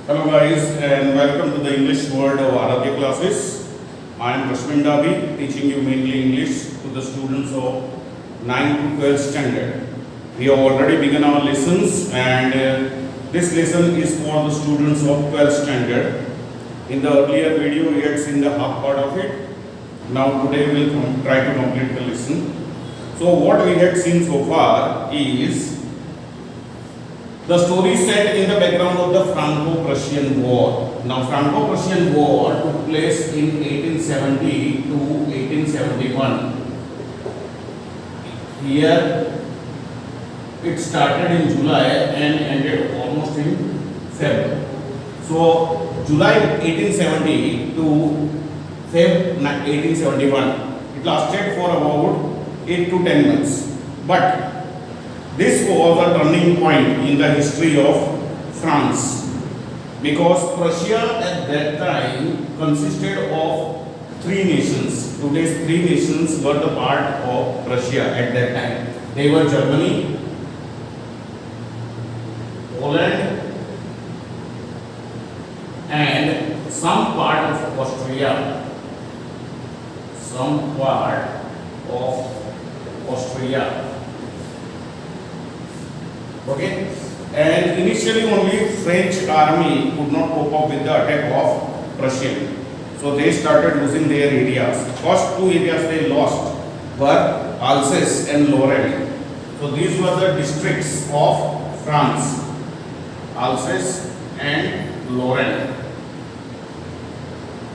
Hello guys and welcome to the English World of Aradhya classes. I am Rashmin Dabi, teaching you mainly English to the students of 9 to 12 standard. We have already begun our lessons and this lesson is for the students of 12 standard. In the earlier video we had seen the half part of it. Now today we will try to complete the lesson. So what we had seen so far is the story set in the background of the Franco-Prussian War. Now, Franco-Prussian War took place in 1870 to 1871. Here, it started in July and ended almost in February. So, July 1870 to Feb 1871. It lasted for about 8 to 10 months. But this was a turning point in the history of France because Prussia at that time consisted of three nations. Today's three nations were the part of Prussia at that time. They were Germany, Poland, and some part of Austria. Some part of Austria. Okay, and initially only French army could not cope up with the attack of Prussia, so they started losing their areas. First two areas they lost were Alsace and Lorraine. So these were the districts of France, Alsace and Lorraine.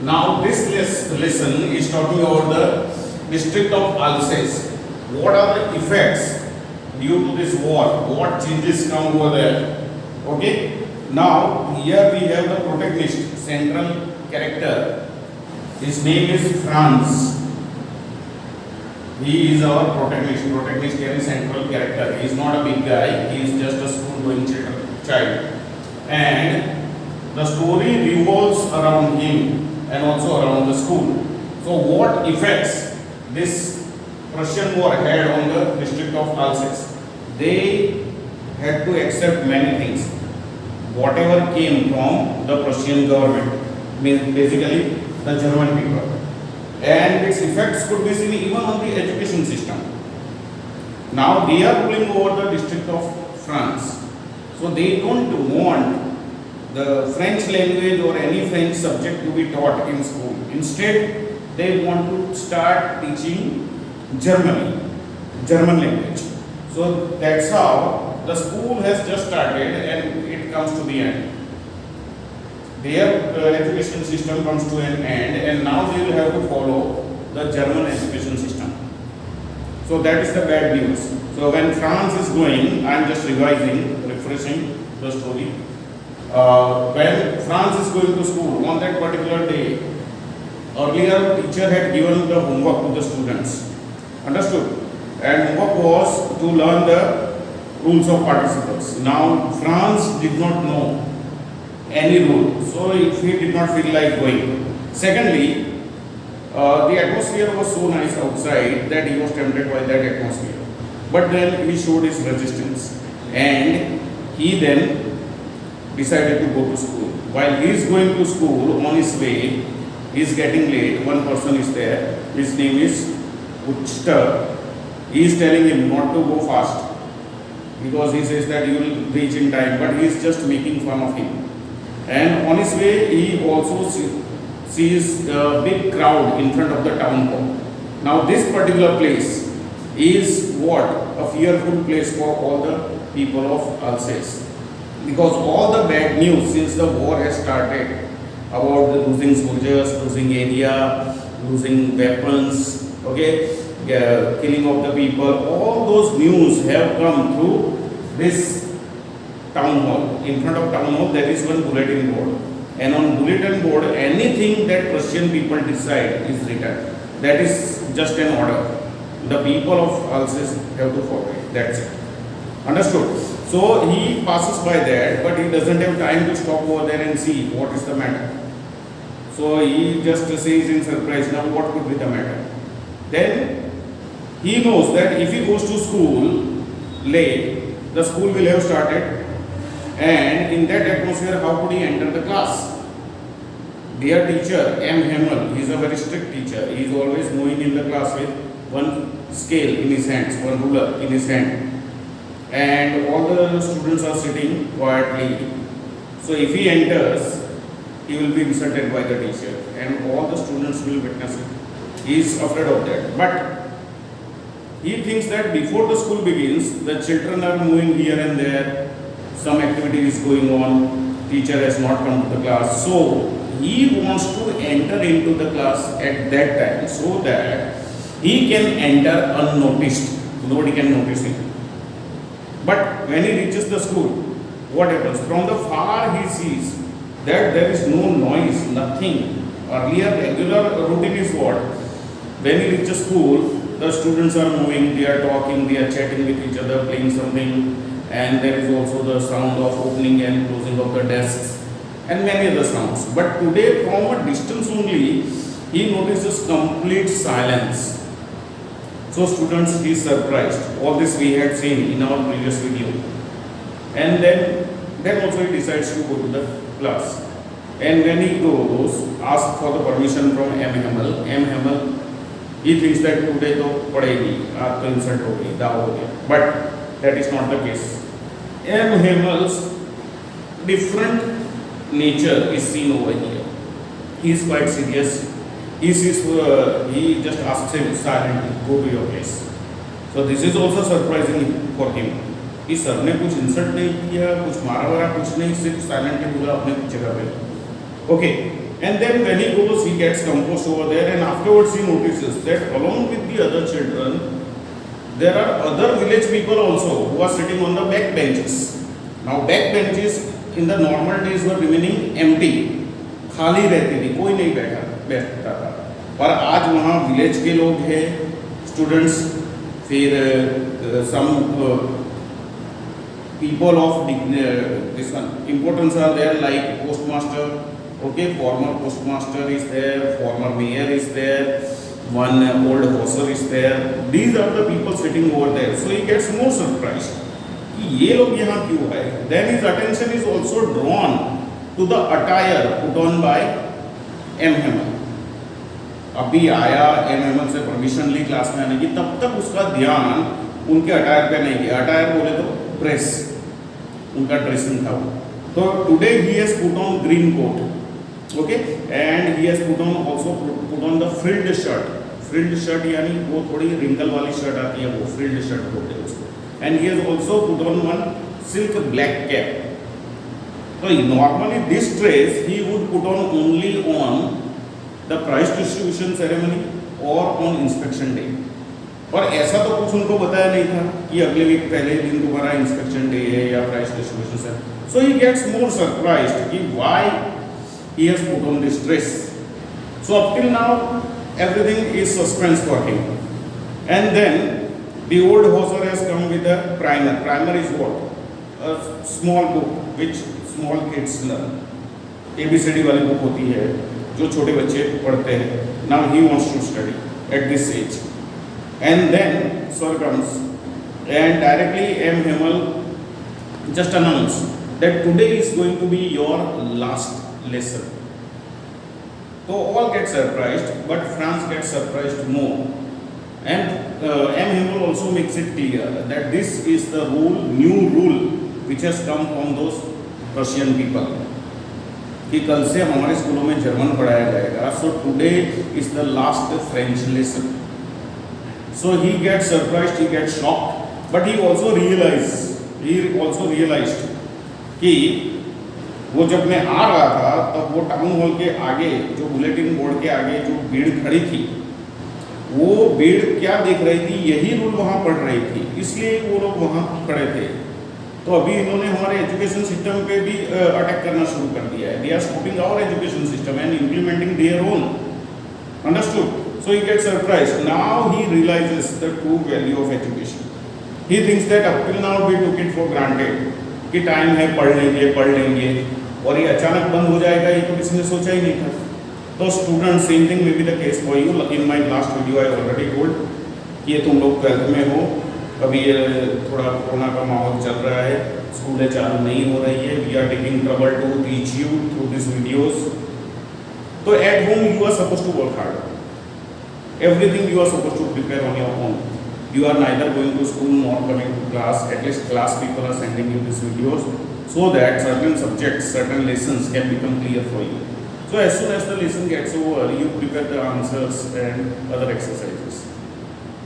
Now this lesson is talking about the district of Alsace. What are the effects due to this war? What changes come over there? Okay. Now here we have the protagonist, central character. His name is Franz. He is our protagonist. Protagonist here is central character. He is not a big guy. He is just a school-going child. And the story revolves around him and also around the school. So what effects this Prussian war had on the district of Alsace? They had to accept many things. Whatever came from the Prussian government, basically the German people. And its effects could be seen even on the education system. Now they are ruling over the district of France. So they don't want the French language or any French subject to be taught in school. Instead, they want to start teaching German language. So that's how the school has just started and it comes to the end. Their education system comes to an end and now they will have to follow the German education system. So that is the bad news. So when France is going, I am just refreshing the story. When France is going to school on that particular day, earlier teacher had given the homework to the students. Understood? And homework was to learn the rules of participles. Now France did not know any rule, so he did not feel like going. Secondly, the atmosphere was so nice outside that he was tempted by that atmosphere. But then he showed his resistance and he then decided to go to school. While he is going to school, on his way, he is getting late. One person is there. His name is Utster. He is telling him not to go fast because he says that you will reach in time, but he is just making fun of him. And on his way, he also sees a big crowd in front of the town hall. Now this particular place is what? A fearful place for all the people of Alsace. Because all the bad news since the war has started about the losing soldiers, losing area, losing weapons, okay, killing of the people, all those news have come through this town hall. In front of town hall there is one bulletin board, and on bulletin board anything that Prussian people decide is written. That is just an order. The people of Alsace have to follow it. That's it. Understood? So he passes by that, but he doesn't have time to stop over there and see what is the matter. So he just says in surprise, now what could be the matter? Then he knows that if he goes to school late, the school will have started And in that atmosphere, how could he enter the class? Dear teacher, M. Hemel, he is a very strict teacher. He is always moving in the class with one scale in his hands, one ruler in his hand. And all the students are sitting quietly. So if he enters, he will be insulted by the teacher and all the students will witness it. He is afraid of that. But he thinks that before the school begins, the children are moving here and there, some activity is going on, teacher has not come to the class. So he wants to enter into the class at that time so that he can enter unnoticed. Nobody can notice him. But when he reaches the school, what happens? From the far he sees that there is no noise, nothing. Earlier regular routine is what? When he reaches school, the students are moving, they are talking, they are chatting with each other, playing something, and there is also the sound of opening and closing of the desks and many other sounds. But today from a distance only, he notices complete silence. So students, he is surprised. All this we had seen in our previous video. And then also he decides to go to the class. And when he goes, asks for the permission from M. Hemel. M. Hemel, he thinks that today to padegi, aaj to insult ho gayi, da ho gaya. But that is not the case. M. Hemel's different nature is seen over here. He is quite serious. He just asks him silently, go to your place. So this is also surprising for him. कि sir ने कुछ insult नहीं किया, कुछ मारा वारा कुछ नहीं, सिर्फ साइलेंटली बोला अपने जगह पे. Okay, and then when he goes, he gets composed over there, and afterwards he notices that along with the other children, there are other village people also who are sitting on the back benches. Now back benches in the normal days were remaining empty, खाली रहती थी, कोई नहीं बैठता था. पर आज वहाँ विलेज के लोग हैं, स्टूडेंट्स, फिर some people of this one importance are there, like postmaster. Okay, former postmaster is there, former mayor is there, one old hosser is there. These are the people sitting over there. So he gets more surprised कि ये लोग यहाँ क्यों है. Then his attention is also drawn to the attire put on by M. Hemel. अभी आया M. Hemel से permission ली class में आने की, तब तक उसका ध्यान उनके अटायर पे नहीं गया. अटायर बोले तो ड्रेस, उनका ड्रेसिंग था वो. तो today he has put on green coat, okay, and he has put on the frilled shirt. Frilled shirt यानी वो थोड़ी रिंकल वाली शर्ट आती है, वो फ्रिल्ड शर्ट बोलते हैं उसको. And he has also put on one silk black cap. So normally this dress he would put on only on the prize distribution ceremony or on inspection day. और ऐसा तो कुछ उनको बताया नहीं था कि अगले वीक पहले दिन तुम्हारा इंस्पेक्शन डे है या प्राइज डिस्ट्रीब्यूशन है. So he gets more surprised कि why he has put on this dress. So up till now everything is suspense for him. And then the old Hauser has come with a primer. Primer is what? A small book which small kids learn. ABCD वाली book होती है जो छोटे बच्चे पढ़ते हैं. Now he wants to study at this age. And then sir comes and directly M. Hemel just announced that today is going to be your last lesson. So all get surprised, but Franz gets surprised more. And M. Hemel also makes it clear that this is the rule, new rule, which has come from those Russian people. कि कल से हमारे स्कूलों में German पढ़ाया जाएगा. So today is the last French lesson. So he gets surprised, he gets shocked, but he also realized कि वो जब मैं आ रहा था तब वो टाउन हॉल के आगे जो बुलेटिन बोर्ड के आगे जो भीड़ खड़ी थी, वो भीड़ क्या देख रही थी, यही रूल वहाँ पढ़ रही थी, इसलिए वो लोग वहाँ खड़े थे. तो अभी इन्होंने हमारे एजुकेशन सिस्टम पे भी अटैक करना शुरू कर दिया है. They are stopping our education system and implementing their own. Understood? So he gets surprised. Now he realizes the true value of education. He thinks that up till now we took it for granted कि time है पढ़ लेंगे और ये अचानक बंद हो जाएगा, ये तो किसी ने सोचा ही नहीं था. तो student same thing may be the case for you. In my last video I already told कि ये तुम लोग 12th में हो अभी थोड़ा कोरोना का माहौल चल रहा है, स्कूलें चालू नहीं हो रही है, we are taking trouble to teach you through this videos. तो at home you are suppose to work hard, everything you are supposed to prepare on your own. You are neither going to school nor coming to class. At least class people are sending you these videos so that certain subjects, certain lessons can become clear for you. So as soon as the lesson gets over, you prepare the answers and other exercises.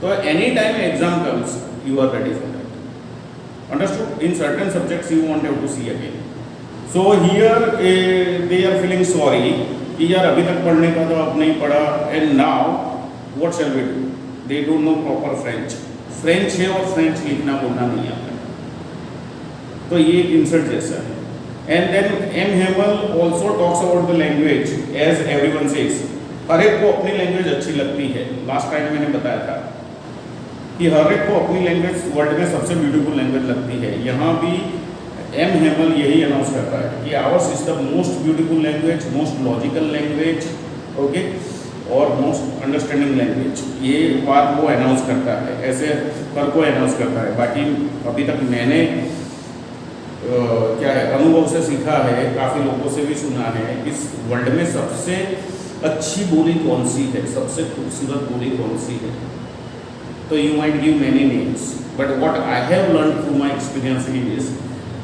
So any time exam comes, you are ready for that. Understood? In certain subjects you won't have to see again. So here they are feeling sorry कि यार अभी तक पढ़ने का तो अब नहीं पढ़ा, and now what shall we do? They don't know proper French. French है और French लिखना बोलना नहीं आता, तो ये एक इंसल्ट जैसा है. And then M. Hamel also talks about the language as everyone says. हर एक को अपनी लैंग्वेज अच्छी लगती है. लास्ट टाइम मैंने बताया था कि हर एक को अपनी लैंग्वेज वर्ल्ड में सबसे ब्यूटीफुल लैंग्वेज लगती है. यहाँ भी M. Hamel यही अनाउंस करता है कि hours is the most beautiful language, most logical language, okay, और मोस्ट अंडरस्टैंडिंग लैंग्वेज. ये बात वो अनाउंस करता है, ऐसे हर कोई अनाउंस करता है. बाकी अभी तक मैंने क्या है अनुभव से सीखा है, काफ़ी लोगों से भी सुना है, इस वर्ल्ड में सबसे अच्छी बोली कौन सी है, सबसे खूबसूरत बोली कौन सी है. तो you might give many names, but what I have learn through my experience is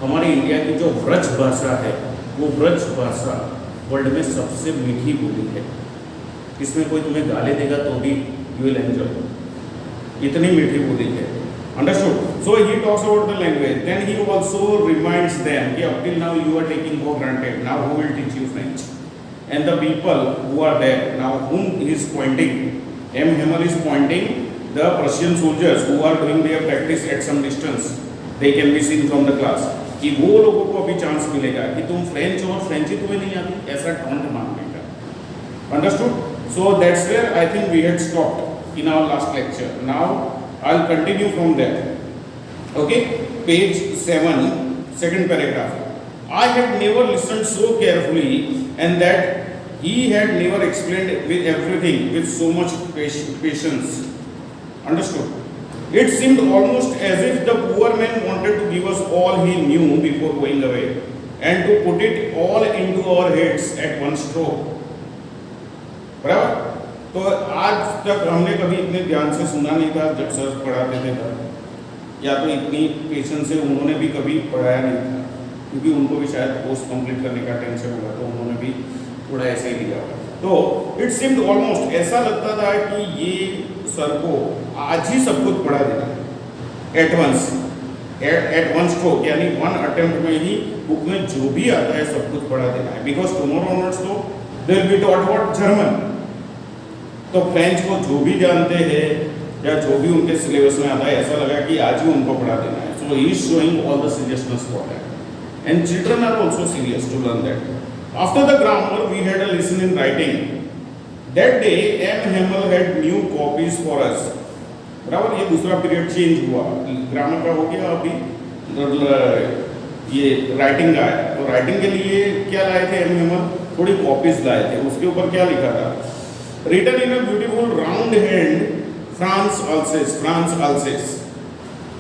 हमारे इंडिया की जो ब्रज भाषा है, वो ब्रज भाषा वर्ल्ड में सबसे मीठी बोली है. इसमें कोई तुम्हें गाली देगा तो भी यू विल एंजॉय, इतनी मीठी बोली है. Understood? So he talks about the language. Then he also reminds them कि up till now you are taking for granted, now who will teach you French? And the people who are there now whom he is pointing, M. Hamel is pointing the Prussian soldiers who are doing their practice at some distance. They can be seen from the class. कि वो लोगों को अभी chance मिलेगा कि तुम French और Frenchie तुम्हें नहीं आती, ऐसा टॉन्ट मारने का. Understood? So that's where I think we had stopped in our last lecture. Now I'll continue from there. Okay, page 7, second paragraph. I had never listened so carefully, and that he had never explained with everything with so much patience. Understood? It seemed almost as if the poor man wanted to give us all he knew before going away, and to put it all into our heads at one stroke. बराबर? तो आज तक हमने कभी इतने ध्यान से सुना नहीं था जब सर पढ़ाते थे तब, या तो इतनी पेशेंस से उन्होंने भी कभी पढ़ाया नहीं था, क्योंकि उनको भी शायद कोर्स कंप्लीट करने का टेंशन होगा, तो उन्होंने भी थोड़ा ऐसे ही लिया. तो इट सीम्ड ऑलमोस्ट ऐसा लगता था कि ये सर को आज ही सब कुछ पढ़ा देना है, एट वन स्ट्रोक, यानी वन अटेम्प्ट में ही बुक में जो भी आता है सब कुछ पढ़ा देना है. बिकॉज टुमारो ऑनवर्ड्स तो they will be taught about German, तो फ्रेंच को जो भी जानते हैं या जो भी उनके सिलेबस में आता है, ऐसा लगा कि आज ही उनको पढ़ा देना है. So he is showing all the seriousness for that, and children are also serious to learn that. After the grammar we had a lesson in writing. That day M. Hamel had new copies for us. बराबर? ये दूसरा period change हुआ, grammar का हो गया, अभी ये writing का है. तो राइटिंग के लिए क्या लाए थे M. Hamel? थोड़ी कॉपीज लाए थे. उसके ऊपर क्या लिखा था? Written in a beautiful round hand, France Alsace,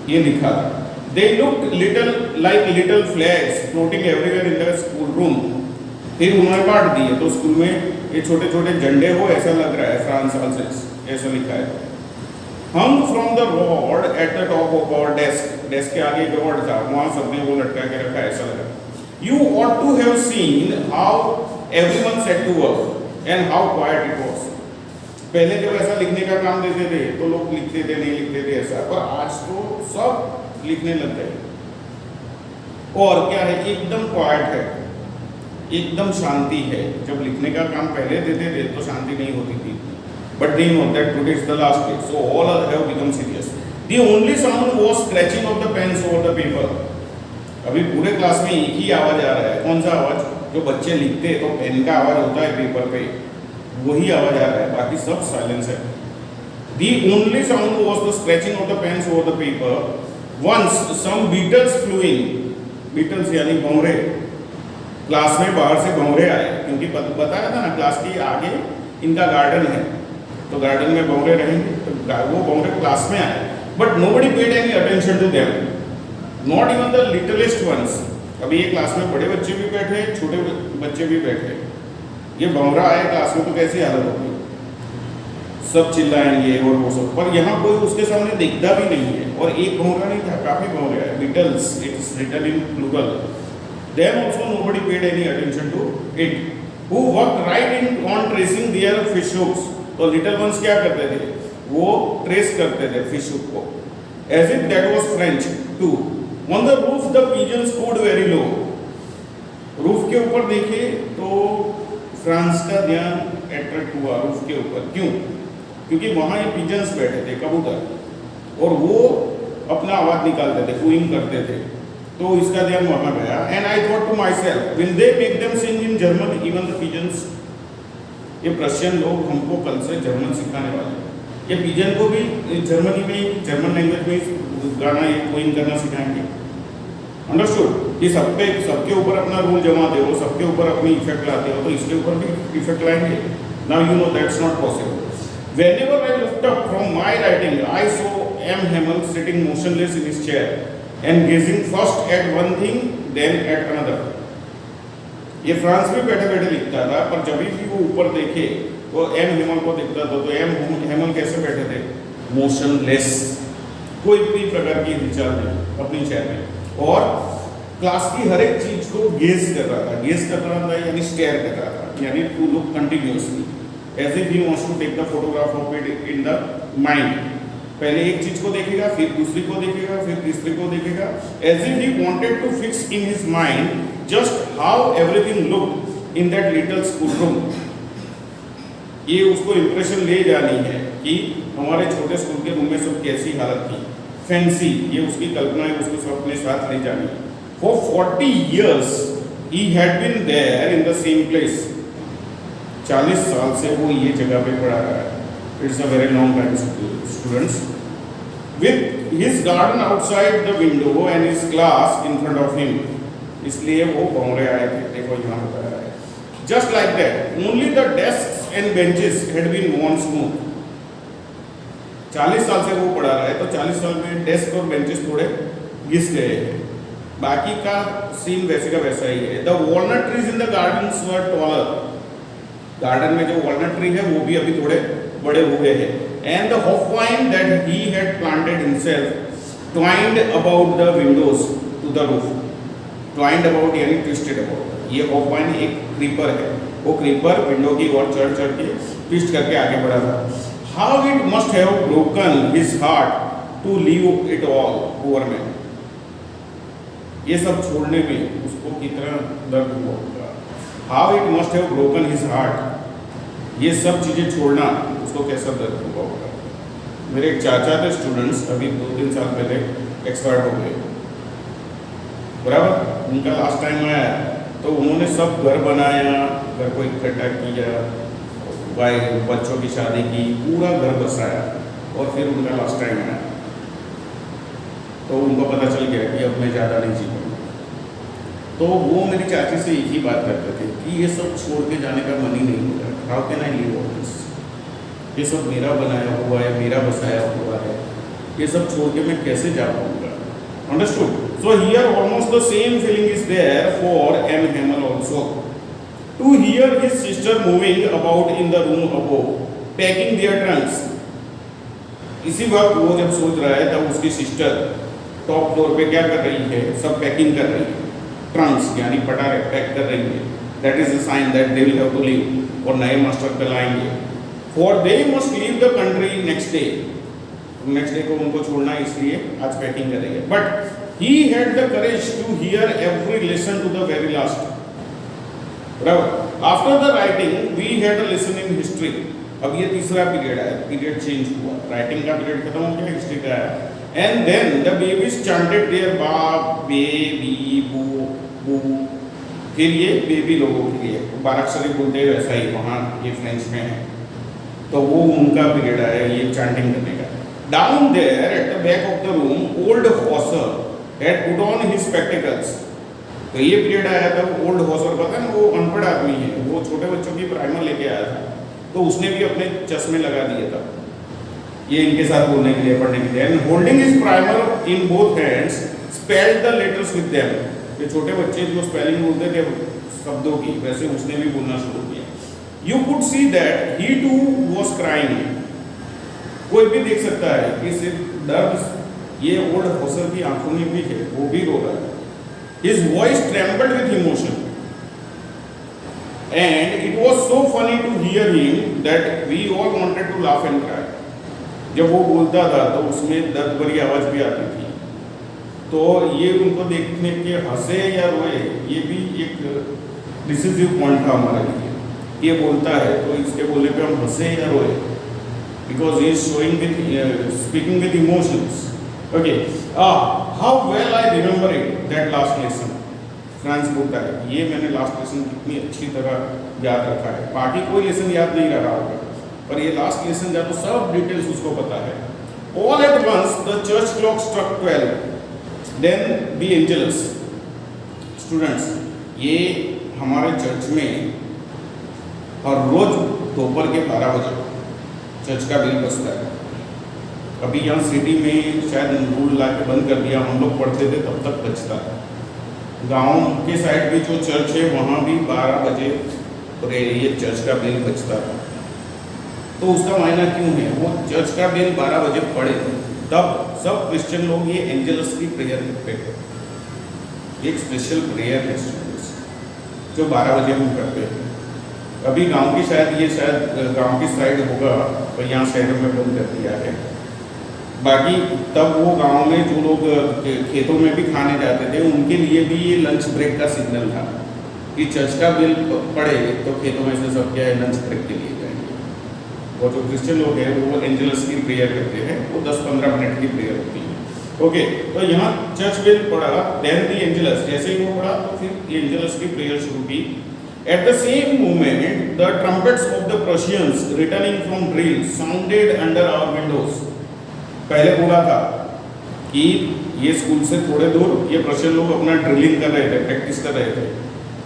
ये लिखा था. They looked like little flags floating everywhere in the schoolroom. फिर उन्होंने बांट दिए, तो स्कूल में ये छोटे छोटे झंडे हो ऐसा लग रहा है. फ्रांस अल्सेस ऐसा लिखा है. Hung from the rod at the top of our desk. Desk के आगे एक रॉड था, वहाँ सबने वो लटका के रखा, ऐसा लगा. You ought to have seen how everyone set to work and how quiet it was. पहले जब ऐसा लिखने का काम देते थे तो लोग लिखते थे, नहीं लिखते थे ऐसा, पर आज तो सब लिखने लग गए. और क्या है, एकदम क्वाइट है, एकदम शांति है. जब लिखने का काम पहले देते थे तो शांति नहीं होती थी, but they know that today is the last day, so all have become serious. The only sound was scratching of the pens over the paper. अभी पूरे क्लास में एक ही आवाज आ रहा है. कौन सा आवाज? जो बच्चे लिखते तो पेन का आवाज होता है पेपर पे, वही आवाज आ रहा है, बाकी सब साइलेंस है. The only sound was the scratching of the pens over the paper. Once some beetles flew in. Beetles यानी भंवरे. क्लास में बाहर से भंवरे आए, क्योंकि बताया था ना क्लास के आगे इनका गार्डन है, तो गार्डन में भंवरे रहेंगे, तो वो भंवरे क्लास में आए. But nobody paid any attention to them, not even the littlest ones. अभी ये क्लास में बड़े बच्चे भी बैठे, छोटे बच्चे भी बैठे, ये भंवरा आए क्लास में तो कैसी हालत होगी, सब चिल्लाएंगे और वो सब, पर यहाँ कोई उसके सामने दिखता भी नहीं है। और एक भंवरा नहीं था, काफी भंवरे हैं, littles, it's written in plural. Then also nobody paid any attention to it. Who worked right in on tracing their fish hooks. तो लिटल वंस क्या करते थे, वो ट्रेस करते थे फिश हुक को, as if that was French too. On the roof the pigeons cooed very low. Roof के ऊपर देखे तो फ्रांस का ध्यान अट्रैक्ट हुआ रूफ के ऊपर। क्यों? क्योंकि वहाँ ये पिजन्स बैठे थे, कबूतर, और वो अपना आवाज निकालते थे, कूइंग करते थे, तो इसका ध्यान वहाँ गया। And I thought to myself, will they make them sing in German even the pigeons. ये प्रशियन लोग हमको कल से जर्मन सिखाने वाले हैं, ये पिजन को भी जर्मनी में, जर्मन लैंग्वेज में गाना, ये कूइंग करना सिखाएंगे। अंडरस्टूड? कि सबके ऊपर अपना रूल जमाते हो, सबके ऊपर अपनी इफेक्ट लाते हो, तो इसके ऊपर भी इफेक्ट लाएंगे। Now you know that's not possible. Whenever I looked up from my writing, I saw M. Hamel sitting motionless in his chair and gazing first at one thing, then at another. ये France में बैठे बैठे लिखता था, पर जब भी वो ऊपर देखे तो एम हेमल को दिखता था। तो एम हेमल कैसे बैठे थे? मोशनलेस, कोई भी प्रकार की विचार नहीं अपनी चेयर में, और क्लास की हर एक चीज को गेज कर रहा था। गेज कर रहा था यानी स्टेयर कर रहा था, यानी to look continuously, as if he wants to take the photograph of it in the mind. पहले एक चीज को देखेगा, फिर दूसरी को देखेगा, फिर तीसरी को देखेगा, as if he wanted to fix in his mind just how everything looked in that little school room. ये उसको इंप्रेशन ले जानी है कि हमारे छोटे स्कूल के रूम में सब कैसी हालत थी, फैंसी, ये उसकी कल्पना है, उसको सब अपने साथ ले जानी है। For 40 years he had been there in the same place. 40 साल से वो ये जगह पे पढ़ा रहा है। It's a very long time students. With his garden outside the window and his class in front of him, इसलिए वो भंवरे आए थे। देखो यहाँ बताया है, just like that only the desk and benches had been worn smooth। 40 साल से वो पढ़ा रहा है, तो 40 साल में डेस्क और बेंचेस थोड़े घिस गए हैं, बाकी का सीन वैसे का वैसा ही है। The walnut trees in the gardens were taller, garden में जो वॉलनट ट्री है वो भी अभी थोड़े बड़े हुए हैं। And the hop vine that he had planted himself twined about the windows to the roof. Twined about यानी ट्विस्टेड अबाउट। ये हॉपवाइन एक क्रीपर है, वो क्रीपर विंडो की ओर चढ़ चढ़ के ट्विस्ट करके आगे बढ़ा था। How it must have broken his heart to leave it all, poor man. ये सब छोड़ने में उसको कितना दर्द हुआ होगा। How it must have broken his heart, ये सब चीज़ें छोड़ना उसको कैसा दर्द हुआ होगा। मेरे एक चाचा थे स्टूडेंट्स, अभी 2-3 साल पहले एक्सपायर्ड हो गए, बराबर। उनका लास्ट टाइम आया तो उन्होंने सब घर बनाया, घर को इकट्ठा किया, वाइफ बच्चों की शादी की, पूरा घर बसाया, और फिर उनका लास्ट टाइम आया तो उनको पता चल गया कि अब मैं ज़्यादा नहीं जी पाऊँगा। तो वो मेरी चाची से एक ही बात करते थे कि ये सब छोड़ के जाने का मन ही नहीं हो रहा। How can I leave all this, ये सब मेरा बनाया हुआ है, मेरा बसाया हुआ है, ये सब छोड़ के मैं कैसे जा पाऊँगा। Understood? So here almost the same feeling is there for M Hamel also. To hear his sister moving about in the room above packing their trunks. इसी वक्त वो जब सोच रहा है तब उसकी सिस्टर टॉप फ्लोर पे क्या कर रही है, सब पैकिंग कर रही है, ट्रंक्स यानी पटारे पैक कर रही है। That is a sign that they will have to leave, और नए मास्टर कल आएंगे। For they must leave the country next day, next day को उनको छोड़ना है, इसलिए आज पैकिंग करेंगे। But he had the courage to hear every lesson to the very last. बराबर। After the writing we had a lesson in history. अब ये तीसरा पीरियड आया, पीरियड चेंज हुआ, राइटिंग का पीरियड खत्म हो गया, हिस्ट्री का आया। And then the babies chanted their ba, baby, boo, boo। फिर ये बेबी लोगों के लिए 12 अक्षरी बोलते हैं, वैसा ही वहाँ ये फ्रेंच में है, तो वो उनका पीरियड आया ये चैंटिंग करने का। Down there at the back of the room, old Hauser had put on his spectacles। तो ये पीरियड आया था, ओल्ड हॉसर, पता है ना, वो अनपढ़ आदमी है, वो छोटे बच्चों की प्राइमर लेके आया था, तो उसने भी अपने चश्मे लगा दिए था। ये इनके साथ बोलने के लिए, पढ़ने के लिए। And holding his primer in both hands spelled the letters with them. ये छोटे बच्चे जो स्पेलिंग बोलते थे शब्दों की, वैसे उसने भी बोलना शुरू किया। You could see that he too was crying. कोई भी देख सकता है कि सिर्फ दर्द ये ओल्ड हॉसर की आंखों में भी है, वो भी रो रहा है। His voice trembled with emotion, and it was so funny to hear him that we all wanted to laugh and cry. जब वो बोलता था तो उसमें दर्द भरी आवाज भी आती थी, तो ये उनको देखने के हंसे या रोए, ये भी एक डिसिसिव पॉइंट था हमारे लिए। ये बोलता है तो इसके बोलने पे हम हंसे या रोए, because he is showing with speaking with emotions. Okay, how well I remember it, that last lesson. France बोलता है ये मैंने लास्ट लेसन कितनी अच्छी तरह याद रखा है। बाकी कोई लेसन याद नहीं रहा होगा, पर ये लास्ट लेसन जा तो सब डिटेल्स उसको पता है। All at once the church clock struck 12. Then the Angelus. Students, ये हमारे चर्च में हर रोज दोपहर के 12 बजे चर्च का बेल बजता है। अभी यहाँ सिटी में शायद रूल ला के बंद कर दिया, हम लोग पढ़ते थे तब तक बजता था। गांव के साइड भी जो चर्च है वहाँ भी 12 बजे ये चर्च का बेल बजता था। तो उसका मायना क्यों है? वो चर्च का बेल 12 बजे पड़े तब सब क्रिश्चियन लोग ये एंजल्स की प्रेयर करते हैं। एक स्पेशल प्रेयर है जो 12 बजे हम करते हैं। अभी गांव की शायद गांव की साइड होगा, और यहाँ शहरों में बंद कर दिया है। बाकी तब वो गांव में जो लोग खेतों में भी खाने जाते थे उनके लिए भी ये लंच ब्रेक का सिग्नल था कि चर्च का बेल पड़े तो खेतों में से सब क्या है लंच ब्रेक के लिए जाएंगे। और जो क्रिश्चियन लोग हैं वो एंजल्स की प्रेयर करते हैं, वो 10-15 मिनट की प्रेयर होती है। ओके, तो यहाँ चर्च बेल पड़ा, देन दी एंजल्स, जैसे ही वो पड़ा तो फिर एंजल्स की प्रेयर शुरू की। At the same moment, the trumpets of the Prussians returning from drill sounded under our windows. पहले बोला था कि ये स्कूल से थोड़े दूर ये प्रशियन लोग अपना ड्रिलिंग कर रहे थे, प्रैक्टिस कर रहे थे,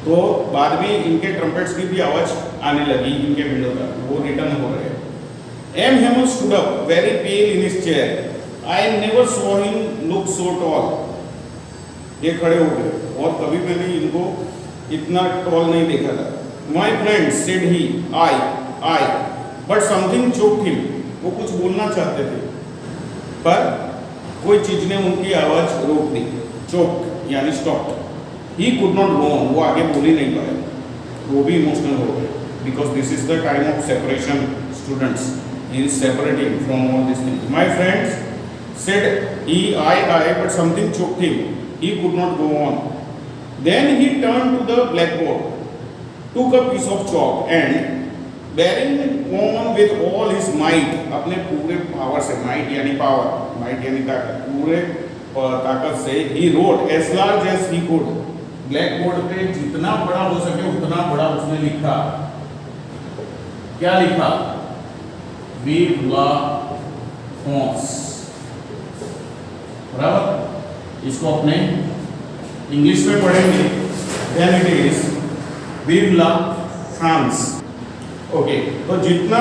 तो बाद में इनके ट्रम्पेट्स की भी आवाज आने लगी इनके विंडो का, वो रिटर्न हो रहे हैं। M Hamel stood up very pale in his chair. I never saw him look so tall. ये खड़े हो गए और कभी मैंने इनको इतना टॉल नहीं देखा था। My friend said he I but something choked him. वो कुछ बोलना चाहते थे पर कोई चीज ने उनकी आवाज रोक दी, चोक यानी stop. He could not go on, वो आगे बोल ही नहीं पाए, वो भी इमोशनल हो गए, because this is the time of separation. Students, he is separating from all this things. My friends said he I but something choked him, he could not go on. Then he turn to the blackboard, took a piece of chalk and bearing on with all his might, अपने पूरे power से, might यानी power, might यानी ताकत, पूरे ताकत से he wrote as large as he could। Black board पे जितना बड़ा हो सके उतना बड़ा उसने लिखा। क्या लिखा? Vive la France। बराबर, इसको अपने इंग्लिश में पढ़ेंगे, then it is Vive la France। Okay, तो जितना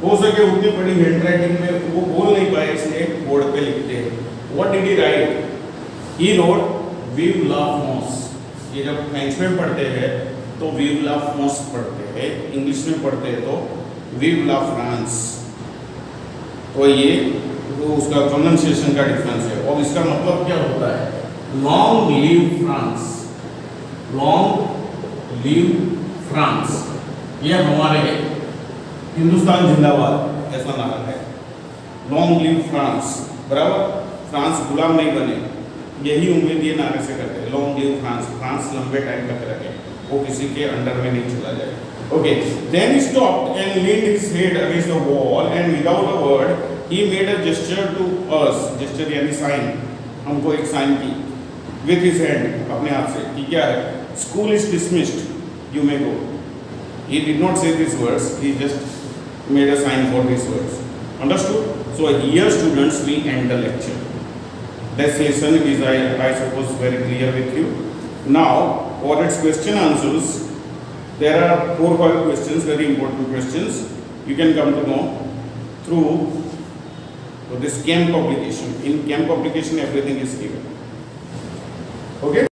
हो सके उतनी बड़ी हैंड राइटिंग में वो बोल नहीं पाए, इसलिए बोर्ड पे लिखते हैं। What did he write? He wrote vive la France. ये जब फ्रेंच में पढ़ते हैं तो विव ला फ्रांस पढ़ते हैं, इंग्लिश में पढ़ते हैं तो विव ला फ्रांस। तो ये तो उसका प्रोनाउंसिएशन का डिफरेंस है। और इसका मतलब क्या होता है? Long live France, long live France. ये हमारे हिंदुस्तान जिंदाबाद ऐसा नारा है, लॉन्ग लिव फ्रांस। बराबर, फ्रांस गुलाम नहीं बने, यही उम्मीद ये नारे से करते हैं, लॉन्ग लिव फ्रांस। फ्रांस लंबे टाइम तक रहे, वो किसी के अंडर में नहीं चला जाए। Okay, then he stopped and leaned his head against the wall and without a word he made a gesture to us. Gesture यानी साइन, हमको एक साइन की विथ हिज हैंड, अपने हाथ से, कि क्या है? School is dismissed, you may go. He did not say these words, he just made a sign for these words. Understood? So here students we end the lecture. This lesson is I suppose very clear with you. Now for its question answers, there are 4-5 questions, very important questions. You can come to know through So this came publication. In came publication, everything is given. Okay.